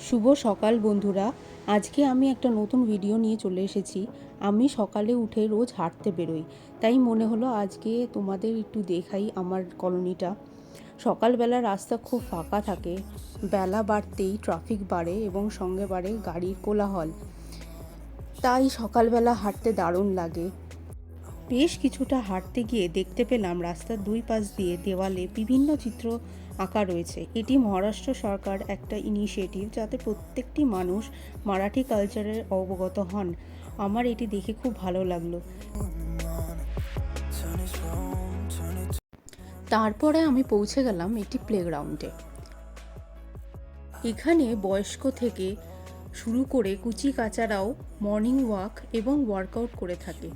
শুভ সকাল বন্ধুরা। আজকে আমি একটা নতুন ভিডিও নিয়ে চলে এসেছি। আমি সকালে উঠে রোজ হাঁটতে বেরোই, তাই মনে হলো আজকে তোমাদের একটু দেখাই আমার কলোনিটা। সকালবেলা রাস্তা খুব ফাঁকা থাকে, বেলা বাড়তেই ট্রাফিক বাড়ে এবং সঙ্গে বাড়ে গাড়ির কোলাহল। তাই সকালবেলা হাঁটতে দারুণ লাগে। বেশ কিছুটা হাঁটতে গিয়ে দেখতে পেলাম রাস্তার দুই পাশ দিয়ে দেওয়ালে বিভিন্ন চিত্র আঁকা রয়েছে। এটি মহারাষ্ট্র সরকার একটা ইনিশিয়েটিভ, যাতে প্রত্যেকটি মানুষ মারাঠি কালচারের অবগত হন। আমার এটি দেখে খুব ভালো লাগলো। তারপরে আমি পৌঁছে গেলাম একটি প্লেগ্রাউন্ডে। এখানে বয়স্ক থেকে শুরু করে কুচি কাচারাও মর্নিং ওয়াক এবং ওয়ার্কআউট করে থাকে।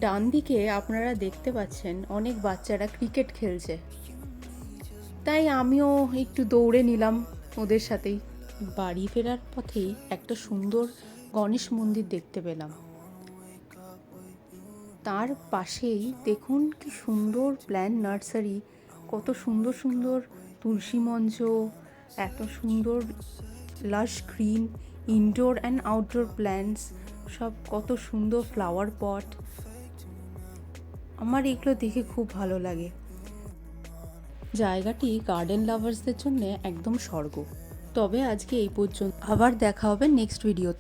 ডান দিকে আপনারা দেখতে পাচ্ছেন অনেক বাচ্চারা ক্রিকেট খেলছে, তাই আমিও একটু দৌড়ে নিলাম ওদের সাথেই। বাড়ি ফেরার পথেই একটা সুন্দর গণেশ মন্দির দেখতে পেলাম। তার পাশেই দেখুন কি সুন্দর প্ল্যান্ট নার্সারি, কত সুন্দর সুন্দর তুলসী মঞ্চ, এত সুন্দর লাশ green indoor and outdoor plants, সব কত সুন্দর ফ্লাওয়ার পট। আমার এগুলো দেখে খুব ভালো লাগে। জায়গাটি গার্ডেন লাভার্সদের জন্য একদম স্বর্গ। তবে আজকে এই পর্যন্ত, আবার দেখা হবে নেক্সট ভিডিওতে।